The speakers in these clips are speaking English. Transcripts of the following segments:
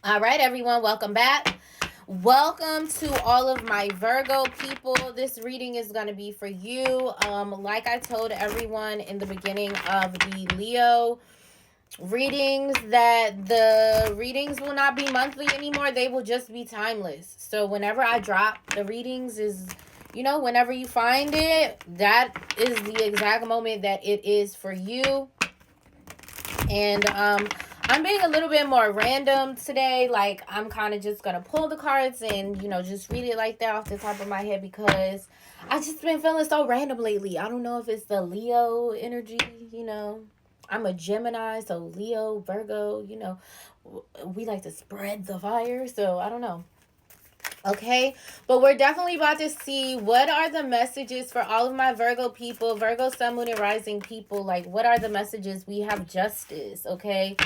All right, everyone, welcome back. Welcome to all of my Virgo people. This reading is going to be for you. Like I told everyone in the beginning of the Leo readings, that the readings will not be monthly anymore. They will just be timeless. So whenever I drop the readings is, whenever you find it, that is the exact moment that it is for you. And I'm being a little bit more random today. Like, I'm kind of just gonna pull the cards and just read it like that off the top of my head, because I just been feeling so random lately. I don't know if it's the Leo energy. I'm a Gemini, so Leo, Virgo, we like to spread the fire, so I don't know. Okay, but we're definitely about to see what are the messages for all of my Virgo people, Virgo, Sun, Moon, and Rising people. Like, what are the messages? We have justice, okay?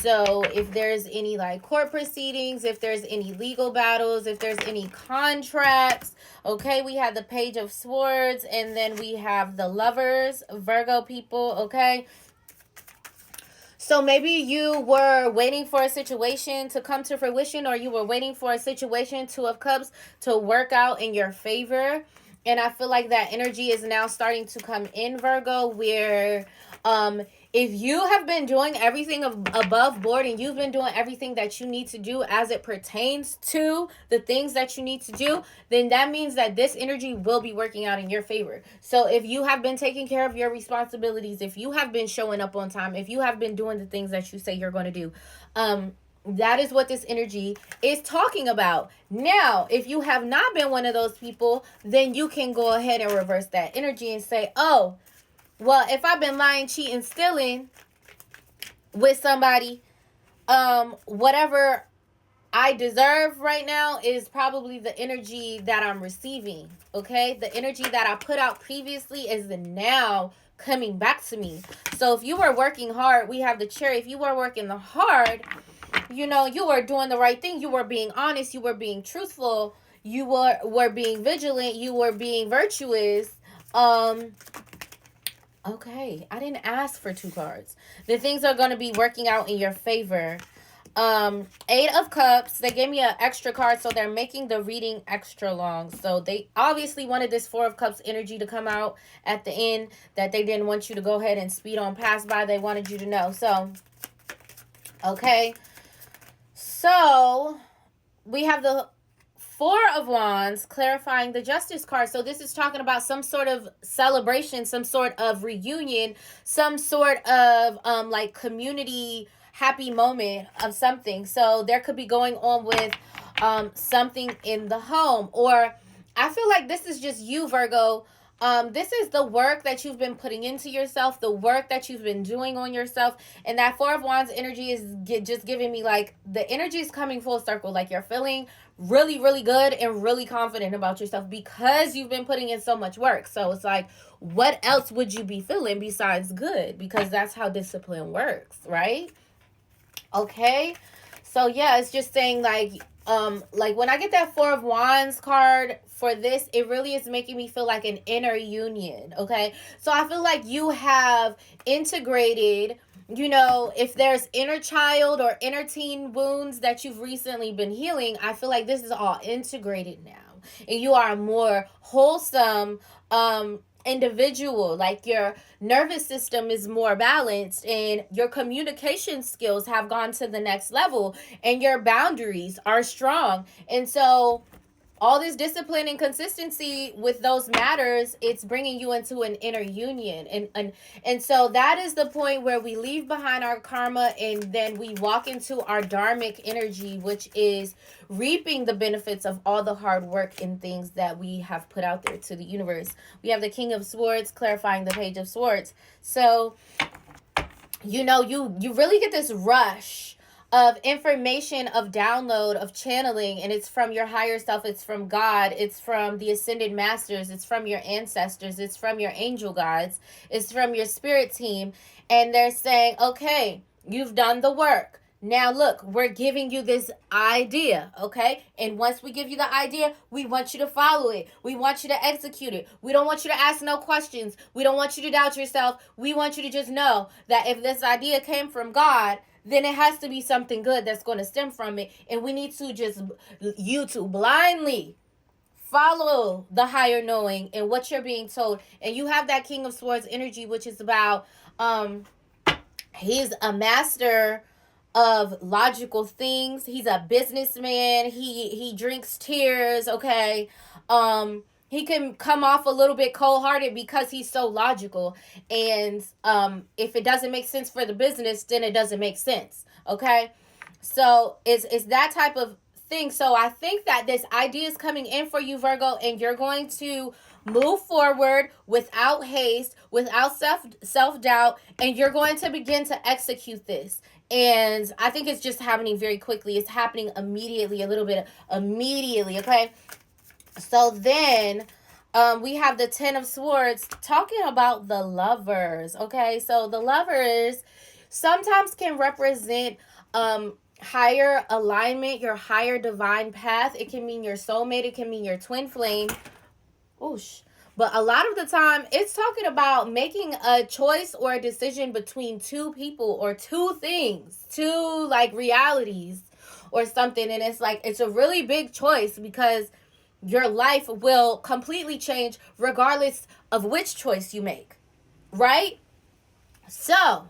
So if there's any like court proceedings, if there's any legal battles, if there's any contracts, okay? We have the Page of Swords, and then we have the Lovers, Virgo people, okay? So maybe you were waiting for a situation to come to fruition, or you were waiting for a situation, Two of Cups, to work out in your favor. And I feel like that energy is now starting to come in, Virgo, where if you have been doing everything above board, and you've been doing everything that you need to do as it pertains to the things that you need to do, then that means that this energy will be working out in your favor. So if you have been taking care of your responsibilities, if you have been showing up on time, if you have been doing the things that you say you're going to do, that is what this energy is talking about. Now, if you have not been one of those people, then you can go ahead and reverse that energy and say, oh, well, if I've been lying, cheating, stealing with somebody, whatever I deserve right now is probably the energy that I'm receiving, okay? The energy that I put out previously is the now coming back to me. So if you were working hard, we have the Chariot. If you were working hard, you were doing the right thing. You were being honest. You were being truthful. You were being vigilant. You were being virtuous. Okay, I didn't ask for two cards. The things are going to be working out in your favor. Eight of Cups. They gave me an extra card, so they're making the reading extra long. So they obviously wanted this Four of Cups energy to come out at the end, that they didn't want you to go ahead and speed on past by. They wanted you to know. So, okay. So, we have the Four of Wands clarifying the Justice card. So this is talking about some sort of celebration, some sort of reunion, some sort of like community happy moment of something. So there could be going on with something in the home, or I feel like this is just you, Virgo. This is the work that you've been putting into yourself, the work that you've been doing on yourself. And that Four of Wands energy is just giving me like the energy is coming full circle. Like you're feeling really, really good and really confident about yourself because you've been putting in so much work. So it's like, what else would you be feeling besides good? Because that's how discipline works, right? Okay. So yeah, it's just saying like when I get that Four of Wands card for this, it really is making me feel like an inner union, okay? So I feel like you have integrated, if there's inner child or inner teen wounds that you've recently been healing, I feel like this is all integrated now. And you are a more wholesome individual. Like your nervous system is more balanced, and your communication skills have gone to the next level, and your boundaries are strong. And so all this discipline and consistency with those matters, it's bringing you into an inner union. And so that is the point where we leave behind our karma, and then we walk into our dharmic energy, which is reaping the benefits of all the hard work and things that we have put out there to the universe. We have the King of Swords clarifying the Page of Swords. So you really get this rush of information, of download, of channeling, and it's from your higher self, it's from God, it's from the ascended masters, it's from your ancestors, it's from your angel guides, it's from your spirit team, and they're saying, okay, you've done the work. Now look, we're giving you this idea, okay? And once we give you the idea, we want you to follow it. We want you to execute it. We don't want you to ask no questions. We don't want you to doubt yourself. We want you to just know that if this idea came from God, then it has to be something good that's going to stem from it. And we need to just, you to blindly follow the higher knowing and what you're being told. And you have that King of Swords energy, which is about, he's a master of logical things. He's a businessman. He drinks tears, okay? He can come off a little bit cold-hearted because he's so logical. And if it doesn't make sense for the business, then it doesn't make sense, okay? So it's that type of thing. So I think that this idea is coming in for you, Virgo, and you're going to move forward without haste, without self-doubt, and you're going to begin to execute this. And I think it's just happening very quickly. It's happening immediately, a little bit immediately, okay? So then we have the Ten of Swords talking about the Lovers, okay? So the Lovers sometimes can represent higher alignment, your higher divine path. It can mean your soulmate. It can mean your twin flame. Oosh. But a lot of the time, it's talking about making a choice or a decision between two people or two things, two like realities or something. And it's like, it's a really big choice because your life will completely change regardless of which choice you make, right? So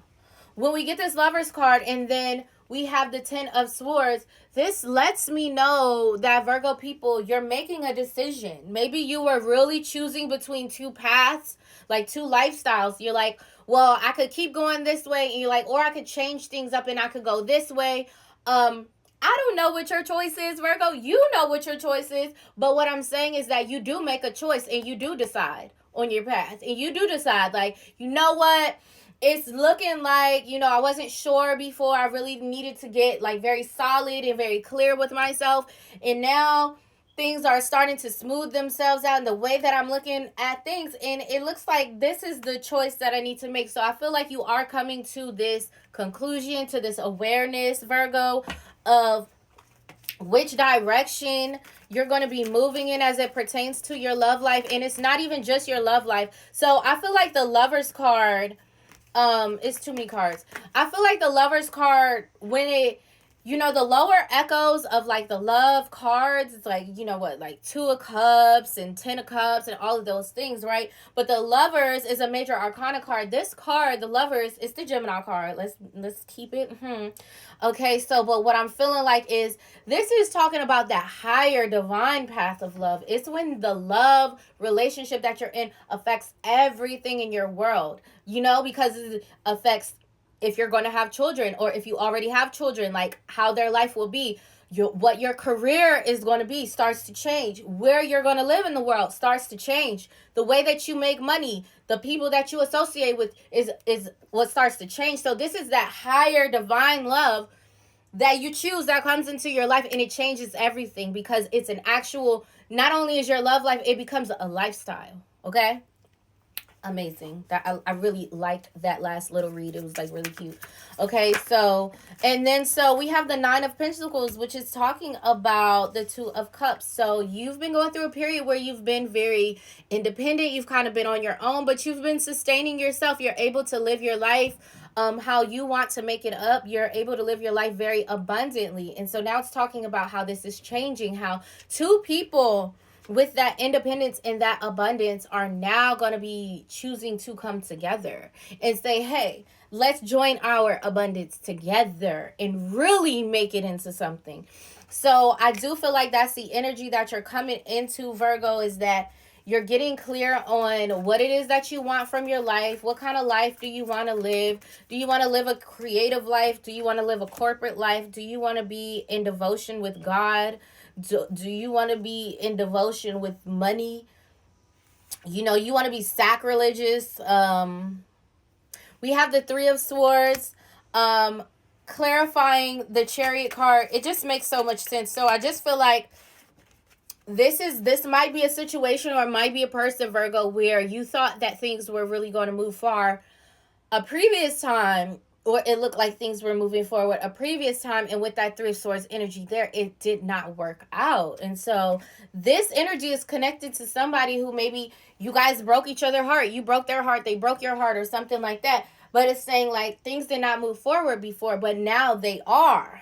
when we get this Lovers card and then we have the Ten of Swords, this lets me know that, Virgo people, you're making a decision. Maybe you were really choosing between two paths, like two lifestyles. You're like, well, I could keep going this way, and you're like, or I could change things up and I could go this way. I don't know what your choice is, Virgo. You know what your choice is. But what I'm saying is that you do make a choice and you do decide on your path. And you do decide, like, you know what? It's looking like, I wasn't sure before. I really needed to get like very solid and very clear with myself. And now things are starting to smooth themselves out in the way that I'm looking at things. And it looks like this is the choice that I need to make. So I feel like you are coming to this conclusion, to this awareness, Virgo, of which direction you're going to be moving in as it pertains to your love life. And it's not even just your love life. So I feel like the Lovers card, it's too many cards. I feel like the Lovers card, when it, the lower echoes of like the love cards, it's like, like Two of Cups and Ten of Cups and all of those things, right? But the Lovers is a major arcana card. This card, the Lovers, is the Gemini card. Let's keep it. Okay, so but what I'm feeling like is this is talking about that higher divine path of love. It's when the love relationship that you're in affects everything in your world, because it affects if you're going to have children, or if you already have children, like how their life will be. What your career is going to be starts to change. Where you're going to live in the world starts to change. The way that you make money, the people that you associate with is what starts to change. So this is that higher divine love that you choose that comes into your life, and it changes everything because it's an actual, not only is your love life, it becomes a lifestyle, okay? Amazing. That I really liked that last little read. It was like really cute. Okay, so we have the Nine of Pentacles, which is talking about the Two of Cups. So you've been going through a period where you've been very independent. You've kind of been on your own, but you've been sustaining yourself. You're able to live your life how you want to make it up. You're able to live your life very abundantly. And so now it's talking about how this is changing, how two people with that independence and that abundance are now going to be choosing to come together and say, hey, let's join our abundance together and really make it into something. So I do feel like that's the energy that you're coming into, Virgo, is that you're getting clear on what it is that you want from your life. What kind of life do you want to live? Do you want to live a creative life? Do you want to live a corporate life? Do you want to be in devotion with God? Do you want to be in devotion with money? You want to be sacrilegious. We have the Three of Swords. Clarifying the Chariot card. It just makes so much sense. So I just feel like this might be a situation, or it might be a person, Virgo, where you thought that things were really going to move far a previous time, or it looked like things were moving forward a previous time, and with that Three of Swords energy there, it did not work out. And so this energy is connected to somebody who maybe you guys broke each other's heart. You broke their heart, they broke your heart, or something like that. But it's saying like things did not move forward before, but now they are.